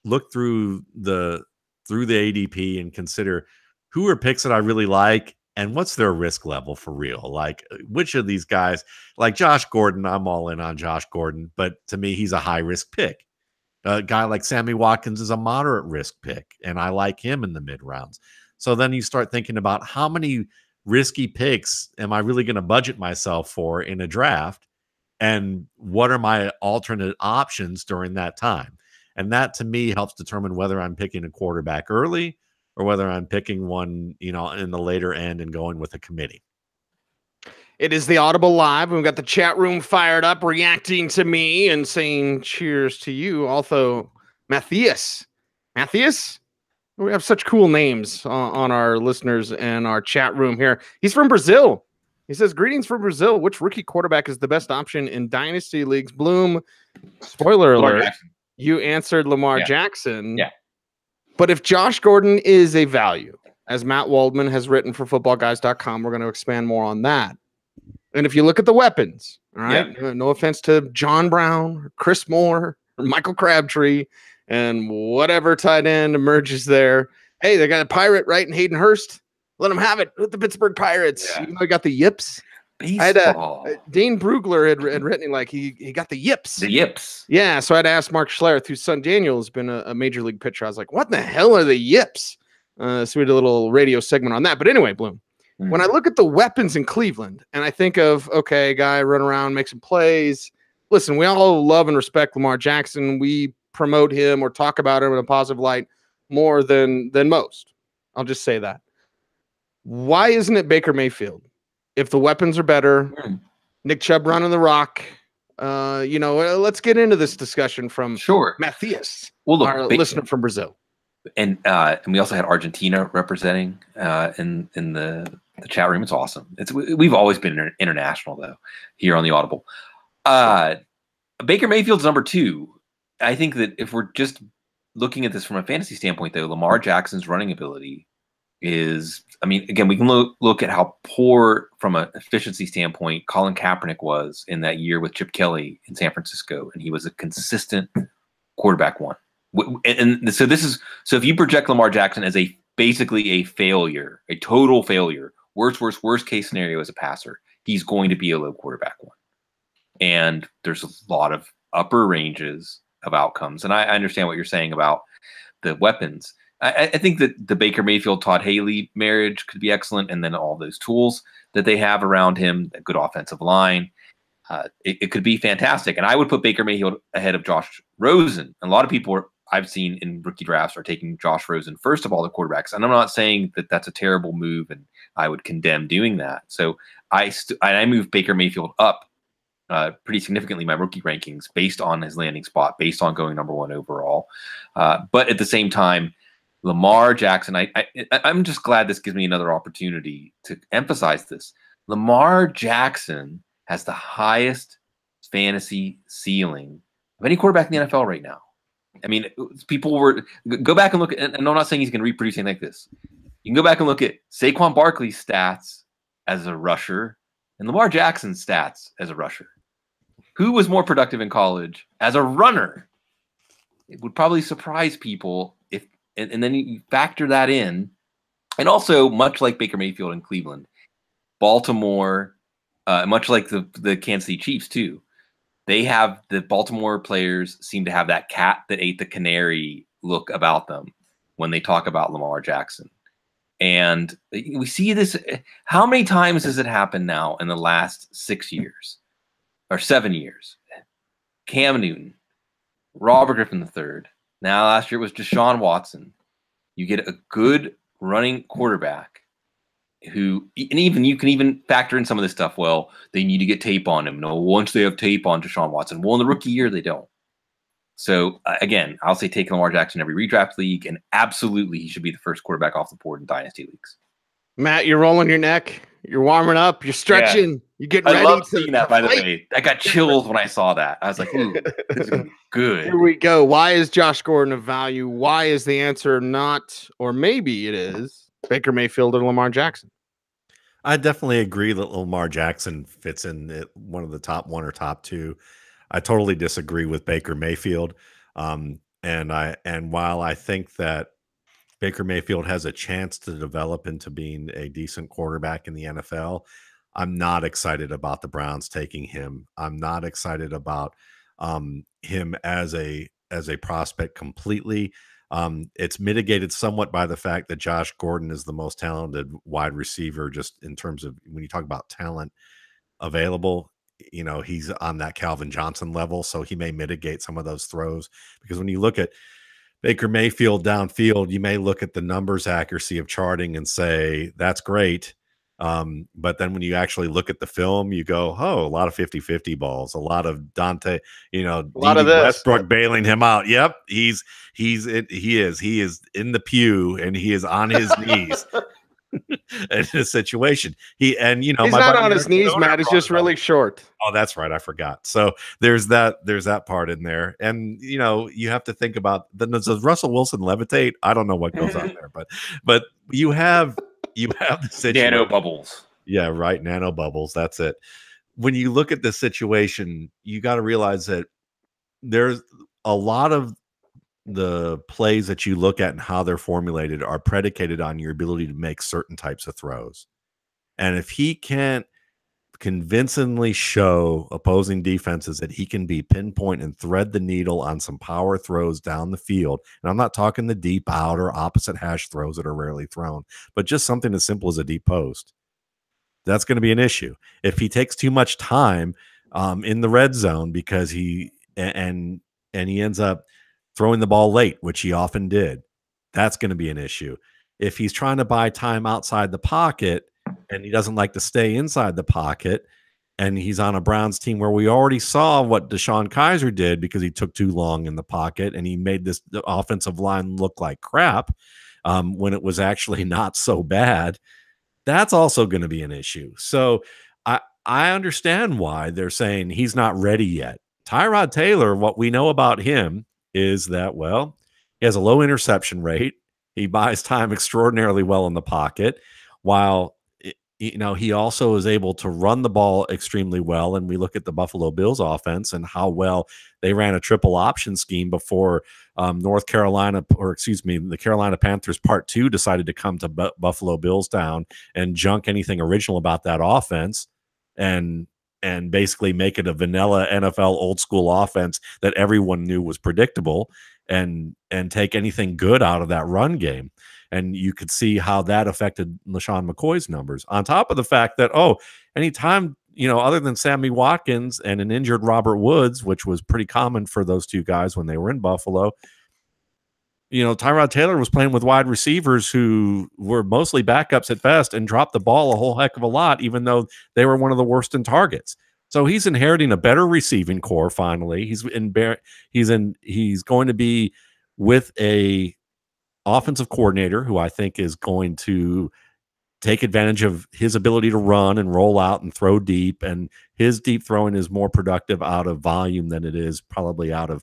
look through the ADP and consider who are picks that I really like and what's their risk level for real. Like, which of these guys, like Josh Gordon, I'm all in on Josh Gordon, but to me, he's a high risk pick. A guy like Sammy Watkins is a moderate risk pick, and I like him in the mid rounds. So then you start thinking about how many risky picks am I really going to budget myself for in a draft, and what are my alternate options during that time? And that to me helps determine whether I'm picking a quarterback early or whether I'm picking one, in the later end and going with a committee. It is the Audible Live. We've got the chat room fired up, reacting to me and saying cheers to you. Also, Matthias. We have such cool names on our listeners and our chat room here. He's from Brazil. He says, greetings from Brazil. Which rookie quarterback is the best option in dynasty leagues? Bloom, spoiler alert. You answered Lamar Jackson. Yeah. But if Josh Gordon is a value, as Matt Waldman has written for Footballguys.com, we're going to expand more on that. And if you look at the weapons, all right, no offense to John Brown, or Chris Moore, or Michael Crabtree, and whatever tight end emerges there. Hey, they got a pirate, right? And Hayden Hurst. Let them have it with the Pittsburgh Pirates. Yeah. You know, he got the yips. Baseball. I had Dean Brugler had written like he got the yips. The yips. Yeah, so I'd asked Mark Schlereth, whose son Daniel has been a major league pitcher. I was like, what the hell are the yips? So we did a little radio segment on that. But anyway, Bloom, when I look at the weapons in Cleveland and I think of, okay, guy run around, make some plays. Listen, we all love and respect Lamar Jackson. We promote him or talk about him in a positive light more than most. I'll just say that. Why isn't it Baker Mayfield? If the weapons are better, Nick Chubb running the rock, let's get into this discussion from Matthias, our listener from Brazil. And we also had Argentina representing in the chat room. It's awesome. We've always been international though here on the Audible. Baker Mayfield's number 2. I think that if we're just looking at this from a fantasy standpoint, though, Lamar Jackson's running ability is, I mean, again, we can look at how poor from an efficiency standpoint Colin Kaepernick was in that year with Chip Kelly in San Francisco, and he was a consistent quarterback one. And so so if you project Lamar Jackson as basically a failure, a total failure, worst case scenario as a passer, he's going to be a low quarterback one. And there's a lot of upper ranges of outcomes. And I understand what you're saying about the weapons. I think that the Baker Mayfield Todd Haley marriage could be excellent, and then all those tools that they have around him, a good offensive line, it could be fantastic. And I would put Baker Mayfield ahead of Josh Rosen. And a lot of people I've seen in rookie drafts are taking Josh Rosen first of all the quarterbacks, and I'm not saying that that's a terrible move, and I would condemn doing that. So I moved Baker Mayfield up pretty significantly in my rookie rankings based on his landing spot, based on going number 1 overall. But at the same time, Lamar Jackson, I'm just glad this gives me another opportunity to emphasize this. Lamar Jackson has the highest fantasy ceiling of any quarterback in the NFL right now. I mean, people go back and look at, and I'm not saying he's going to reproduce anything like this. You can go back and look at Saquon Barkley's stats as a rusher and Lamar Jackson's stats as a rusher. Who was more productive in college as a runner? It would probably surprise people if, and then you factor that in. And also, much like Baker Mayfield in Cleveland, Baltimore, much like the Kansas City Chiefs too, the Baltimore players seem to have that cat that ate the canary look about them when they talk about Lamar Jackson. And we see this. How many times has it happened now in the last 6 years or 7 years? Cam Newton, Robert Griffin III. Now last year it was Deshaun Watson. You get a good running quarterback who, and even you can even factor in some of this stuff. Well, they need to get tape on him. No, once they have tape on Deshaun Watson. Well, in the rookie year, they don't. So again, I'll say take Lamar Jackson in every redraft league, and absolutely he should be the first quarterback off the board in dynasty leagues. Matt, you're rolling your neck. You're warming up. You're stretching. Yeah. You're getting ready. I love seeing that, by the way. I got chills when I saw that. I was like, ooh, this is good. Here we go. Why is Josh Gordon of value? Why is the answer not, or maybe it is, Baker Mayfield and Lamar Jackson? I definitely agree that Lamar Jackson fits in one of the top 1 or top 2. I totally disagree with Baker Mayfield. And while I think that Baker Mayfield has a chance to develop into being a decent quarterback in the NFL, I'm not excited about the Browns taking him. I'm not excited about him as a prospect completely. It's mitigated somewhat by the fact that Josh Gordon is the most talented wide receiver, just in terms of when you talk about talent available. You know, he's on that Calvin Johnson level, so he may mitigate some of those throws. Because when you look at Baker Mayfield downfield, you may look at the numbers accuracy of charting and say, that's great. But then when you actually look at the film, you go, oh, a lot of 50-50 balls, a lot of Dante, a lot of Westbrook bailing him out. Yep. He is in the pew and he is on his knees in a situation. He's not on his knees, Matt. He's just really short. Oh, that's right. I forgot. So there's that part in there. And, you have to think about, does Russell Wilson levitate? I don't know what goes on there, but you have the situation. Nano bubbles. Yeah, right. Nano bubbles. That's it. When you look at the situation, you got to realize that there's a lot of the plays that you look at and how they're formulated are predicated on your ability to make certain types of throws. And if he can't convincingly show opposing defenses that he can be pinpoint and thread the needle on some power throws down the field, and I'm not talking the deep out or opposite hash throws that are rarely thrown, but just something as simple as a deep post, that's going to be an issue. If he takes too much time in the red zone because he ends up throwing the ball late, which he often did, that's going to be an issue. If he's trying to buy time outside the pocket and he doesn't like to stay inside the pocket, and he's on a Browns team where we already saw what Deshaun Kaiser did because he took too long in the pocket and he made this offensive line look like crap when it was actually not so bad, that's also going to be an issue. So I understand why they're saying he's not ready yet. Tyrod Taylor, what we know about him is that, well, he has a low interception rate. He buys time extraordinarily well in the pocket, while he also is able to run the ball extremely well. And we look at the Buffalo Bills offense and how well they ran a triple option scheme before the Carolina Panthers Part 2 decided to come to Buffalo Bills Town and junk anything original about that offense and basically make it a vanilla NFL old school offense that everyone knew was predictable and take anything good out of that run game. And you could see how that affected LaShawn McCoy's numbers. On top of the fact that, anytime, other than Sammy Watkins and an injured Robert Woods, which was pretty common for those two guys when they were in Buffalo, Tyrod Taylor was playing with wide receivers who were mostly backups at best and dropped the ball a whole heck of a lot, even though they were one of the worst in targets. So he's inheriting a better receiving core. Finally, he's going to be with a offensive coordinator who I think is going to take advantage of his ability to run and roll out and throw deep. And his deep throwing is more productive out of volume than it is probably out of,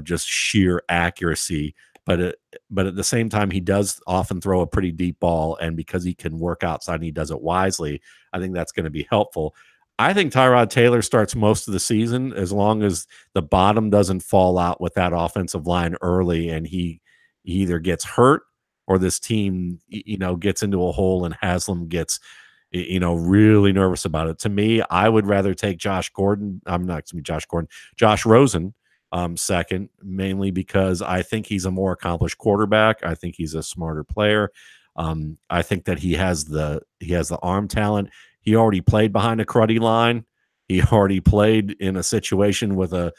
just sheer accuracy. But at the same time, he does often throw a pretty deep ball. And because he can work outside and he does it wisely, I think that's going to be helpful. I think Tyrod Taylor starts most of the season as long as the bottom doesn't fall out with that offensive line early and he either gets hurt or this team, gets into a hole and Haslam gets, really nervous about it. To me, I would rather take Josh Rosen second, mainly because I think he's a more accomplished quarterback. I think he's a smarter player. I think that he has the arm talent. He already played behind a cruddy line. He already played in a situation with a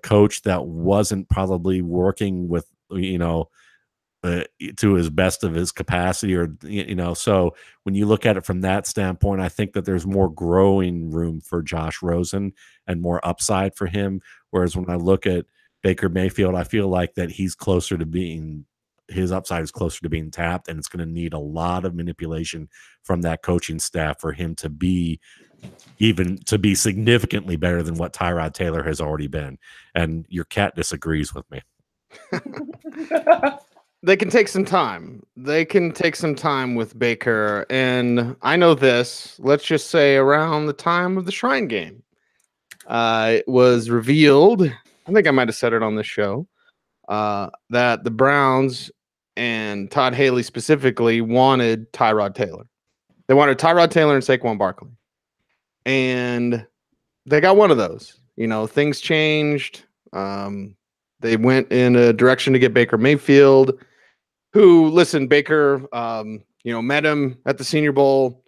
coach that wasn't probably working with, to his best of his capacity, or so when you look at it from that standpoint, I think that there's more growing room for Josh Rosen and more upside for him. Whereas when I look at Baker Mayfield, I feel like that his upside is closer to being tapped, and it's going to need a lot of manipulation from that coaching staff for him to be significantly better than what Tyrod Taylor has already been. And your cat disagrees with me. They can take some time. They can take some time with Baker. And I know this, let's just say around the time of the Shrine game, it was revealed, I think I might have said it on this show, that the Browns and Todd Haley specifically wanted Tyrod Taylor. They wanted Tyrod Taylor and Saquon Barkley. And they got one of those. Things changed. They went in a direction to get Baker Mayfield, who, listen, Baker, met him at the Senior Bowl.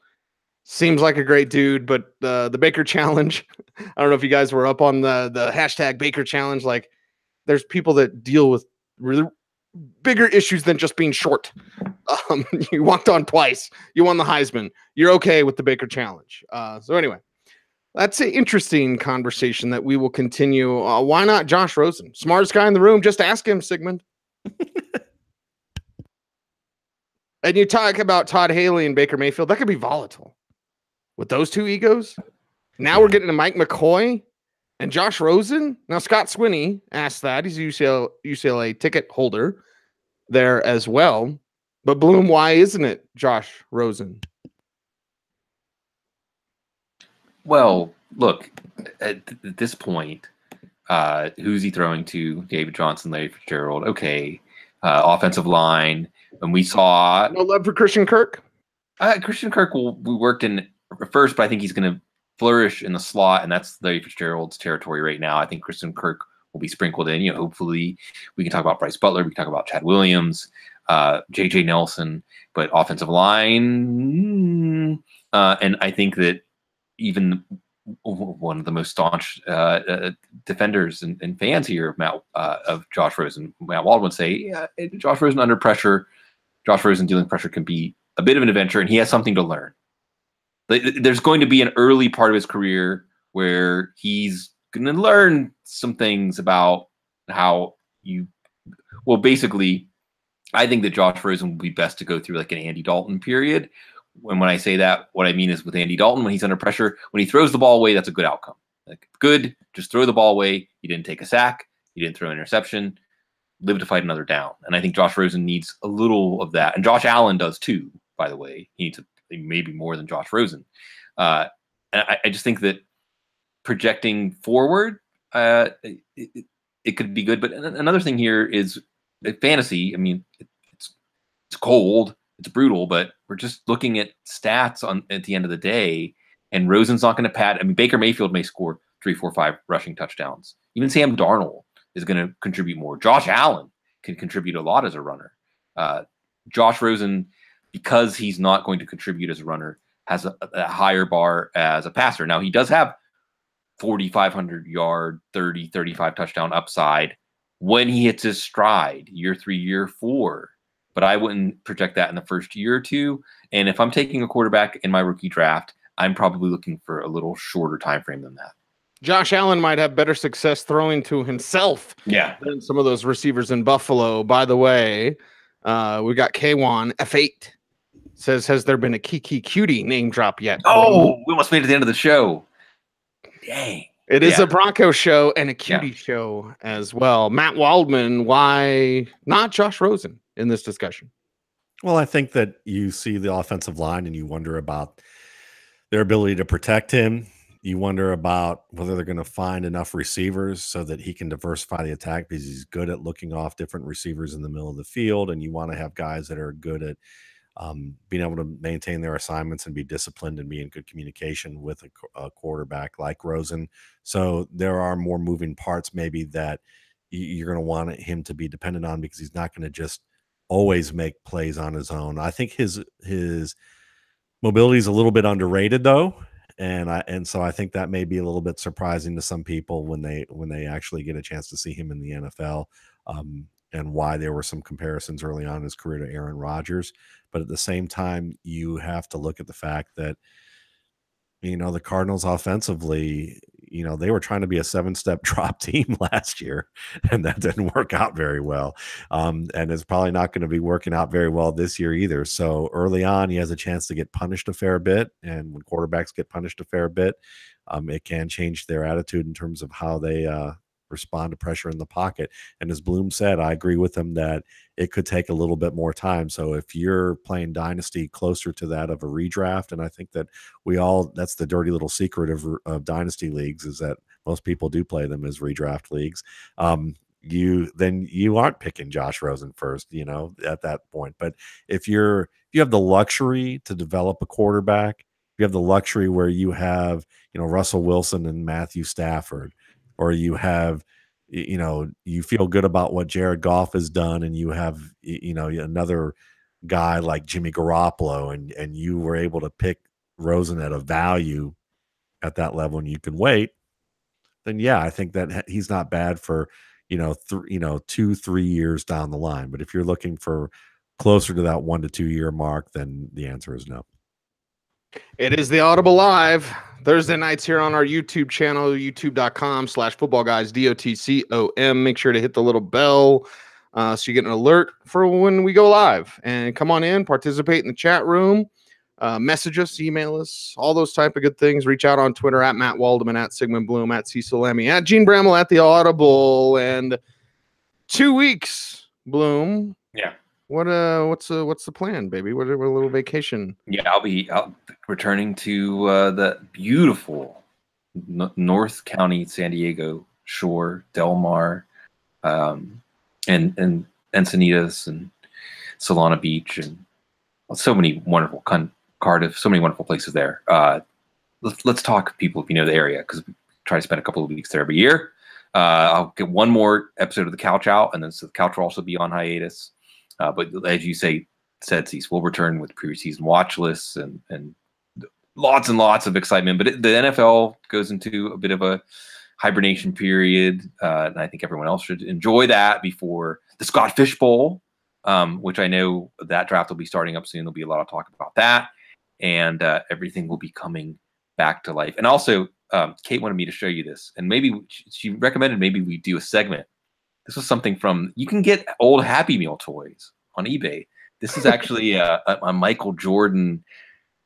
Seems like a great dude, but the Baker Challenge, I don't know if you guys were up on the hashtag Baker Challenge. Like, there's people that deal with really bigger issues than just being short. You walked on twice. You won the Heisman. You're okay with the Baker Challenge. So anyway, that's an interesting conversation that we will continue. Why not Josh Rosen? Smartest guy in the room. Just ask him, Sigmund. And you talk about Todd Haley and Baker Mayfield. That could be volatile with those two egos. Now we're getting to Mike McCoy and Josh Rosen. Now, Scott Swinney asked that. He's a UCLA ticket holder there as well. But Bloom, why isn't it Josh Rosen? Well, look, at this point, Who's he throwing to? David Johnson, Larry Fitzgerald. Okay. Offensive line. And we saw No love for Christian Kirk. Christian Kirk we worked in first, but I think he's going to flourish in the slot, and that's Larry Fitzgerald's territory right now. I think Christian Kirk will be sprinkled in. Hopefully we can talk about Bryce Butler. We can talk about Chad Williams, J.J. Nelson, but offensive line. And I think that even one of the most staunch defenders and fans here of Josh Rosen, Matt Waldman, would say Josh Rosen under pressure, Josh Rosen dealing pressure can be a bit of an adventure, and he has something to learn. There's going to be an early part of his career where he's going to learn some things about how basically, I think that Josh Rosen would be best to go through like an Andy Dalton period. When I say that, what I mean is with Andy Dalton, when he's under pressure, when he throws the ball away, that's a good outcome. Like, good, just throw the ball away. He didn't take a sack. He didn't throw an interception. Live to fight another down. And I think Josh Rosen needs a little of that. And Josh Allen does too, by the way. He needs maybe more than Josh Rosen. And I just think that projecting forward, it could be good. But another thing here is fantasy. I mean, it's cold. It's brutal, but we're just looking at stats at the end of the day, and Rosen's not going to pad. I mean, Baker Mayfield may score 3, 4, 5 rushing touchdowns. Even Sam Darnold is going to contribute more. Josh Allen can contribute a lot as a runner. Josh Rosen, because he's not going to contribute as a runner, has a higher bar as a passer. Now, he does have 4,500 yard, 30, 35 touchdown upside when he hits his stride, year 3, year 4. But I wouldn't project that in the first year or two. And if I'm taking a quarterback in my rookie draft, I'm probably looking for a little shorter time frame than that. Josh Allen might have better success throwing to himself than some of those receivers in Buffalo. By the way, we got K1 F8 says, has there been a Kiki Cutie name drop yet? Oh, we almost made it to the end of the show. Dang. It is a Bronco show and a Cutie show as well. Matt Waldman, why not Josh Rosen in this discussion? Well, I think that you see the offensive line and you wonder about their ability to protect him. You wonder about whether they're going to find enough receivers so that he can diversify the attack, because he's good at looking off different receivers in the middle of the field. And you want to have guys that are good at being able to maintain their assignments and be disciplined and be in good communication with a quarterback like Rosen. So there are more moving parts maybe that you're going to want him to be dependent on, because he's not going to just always make plays on his own. I think his mobility is a little bit underrated though. And so I think that may be a little bit surprising to some people when they actually get a chance to see him in the NFL, and why there were some comparisons early on in his career to Aaron Rodgers. But at the same time, you have to look at the fact that, the Cardinals offensively, they were trying to be a 7-step drop team last year, and that didn't work out very well. And it's probably not going to be working out very well this year either. So early on, he has a chance to get punished a fair bit. And when quarterbacks get punished a fair bit, it can change their attitude in terms of how they respond to pressure in the pocket. And as Bloom said, I agree with him that it could take a little bit more time. So if you're playing dynasty closer to that of a redraft, and I think that that's the dirty little secret of dynasty leagues, is that most people do play them as redraft leagues. You aren't picking Josh Rosen first, at that point. But if you have the luxury to develop a quarterback, you have the luxury where you have, Russell Wilson and Matthew Stafford, or you have, you feel good about what Jared Goff has done, and you have, another guy like Jimmy Garoppolo, and you were able to pick Rosen at a value at that level, and you can wait, then I think that he's not bad for, 2-3 years down the line. But if you're looking for closer to that 1 to 2 year mark, then the answer is no. It is the Audible Live Thursday nights here on our YouTube channel, youtube.com/footballguys, DOTCOM. Make sure to hit the little bell so you get an alert for when we go live. And come on in, participate in the chat room, message us, email us, all those type of good things. Reach out on Twitter at Matt Waldman, at Sigmund Bloom, at Cecil Lammey, at Jene Bramel, at the Audible. And 2 weeks, Bloom. Yeah. What's the plan, baby? What a little vacation. Yeah, I'll be returning to the beautiful North County, San Diego Shore, Del Mar, and Encinitas and Solana Beach, and so many wonderful Cardiff, so many wonderful places there. Let's talk, people, if you know the area, because we try to spend a couple of weeks there every year. I'll get one more episode of the Couch out, and then so the Couch will also be on hiatus. But as you said, Cecil, we'll return with preseason watch lists and lots and lots of excitement. But the NFL goes into a bit of a hibernation period, and I think everyone else should enjoy that before the Scott Fish Bowl, which I know that draft will be starting up soon. There'll be a lot of talk about that, and everything will be coming back to life. And also, Kate wanted me to show you this, and maybe she recommended maybe we do a segment. This was something from, you can get old Happy Meal toys on eBay. This is actually a Michael Jordan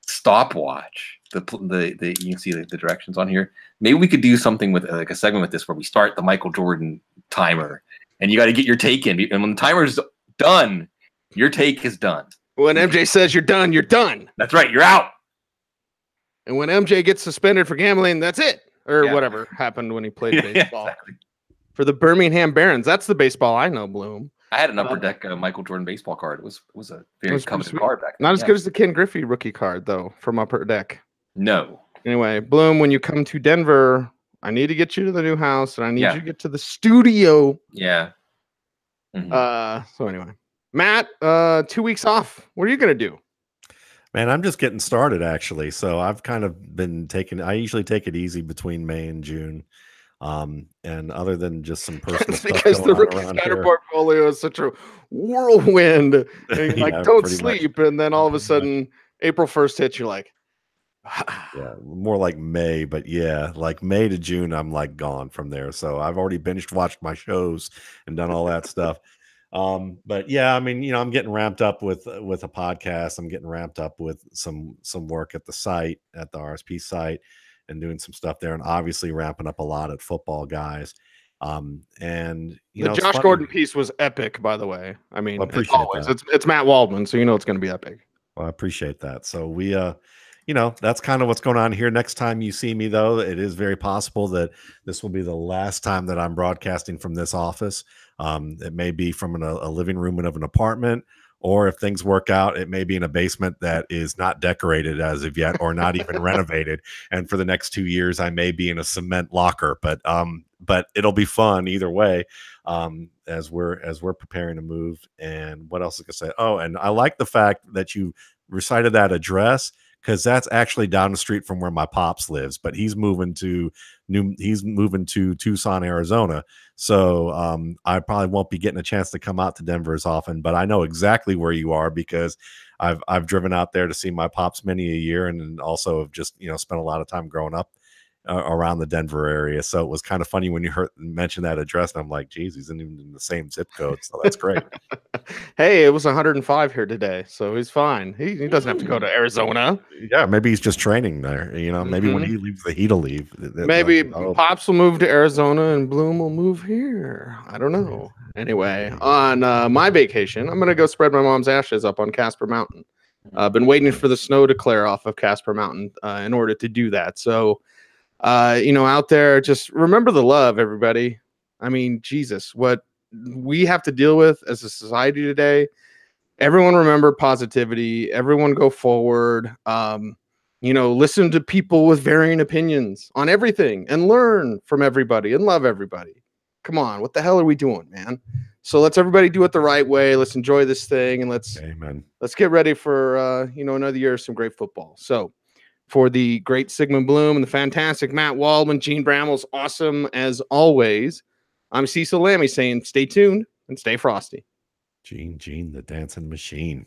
stopwatch. You can see the directions on here. Maybe we could do something with like a segment with this where we start the Michael Jordan timer, and you got to get your take in. And when the timer's done, your take is done. When MJ says you're done, you're done. That's right. You're out. And when MJ gets suspended for gambling, that's it. Or whatever happened when he played baseball. Exactly. For the Birmingham Barons. That's the baseball I know, Bloom. I had an Upper Deck Michael Jordan baseball card. It was a very coveted card back then. Not as good as the Ken Griffey rookie card, though, from Upper Deck. No. Anyway, Bloom, when you come to Denver, I need to get you to the new house, and I need you to get to the studio. Yeah. Mm-hmm. So anyway, Matt, 2 weeks off. What are you going to do? Man, I'm just getting started, actually. So I've kind of been I usually take it easy between May and June. And other than just some personal stuff because the rookie scatter portfolio is such a whirlwind. And you're like, don't sleep. Much. And then all of a sudden, April 1st hits, you're like, yeah, more like May, but yeah, like May to June, I'm like gone from there. So I've already watched my shows and done all that stuff. But yeah, I mean, I'm getting ramped up with a podcast. I'm getting ramped up with some work at the site, at the RSP site, and doing some stuff there, and obviously ramping up a lot at Footballguys. And the Josh Gordon piece was epic, by the way. I mean, it's Matt Waldman, so it's going to be epic. Well, I appreciate that. So we, that's kind of what's going on here. Next time you see me, though, it is very possible that this will be the last time that I'm broadcasting from this office. It may be from a living room of an apartment, or if things work out, it may be in a basement that is not decorated as of yet, or not even renovated. And for the next 2 years, I may be in a cement locker. But it'll be fun either way. As we're preparing to move. And what else I could say? Oh, and I like the fact that you recited that address, because that's actually down the street from where my pops lives, but he's moving to Tucson, Arizona. So I probably won't be getting a chance to come out to Denver as often, but I know exactly where you are, because I've driven out there to see my pops many a year, and also have just spent a lot of time growing up around the Denver area. So it was kind of funny when you mentioned that address, and I'm like, geez, he's in the same zip code. So that's great. Hey, it was 105 here today, so he's fine. He doesn't have to go to Arizona. Yeah, maybe he's just training there. Maybe when he leaves, the heat will leave. Maybe Pops will move to Arizona and Bloom will move here. I don't know. Anyway, on my vacation, I'm going to go spread my mom's ashes up on Casper Mountain. I've been waiting for the snow to clear off of Casper Mountain in order to do that. So, out there, just remember the love, everybody. I mean, Jesus, what we have to deal with as a society today. Everyone remember positivity. Everyone go forward. Listen to people with varying opinions on everything, and learn from everybody and love everybody. Come on, what the hell are we doing, man? So let's everybody do it the right way. Let's enjoy this thing, and let's get ready for another year of some great football. So, for the great Sigmund Bloom and the fantastic Matt Waldman, Jene Bramel's awesome as always, I'm Cecil Lammey saying stay tuned and stay frosty. Gene, the dancing machine.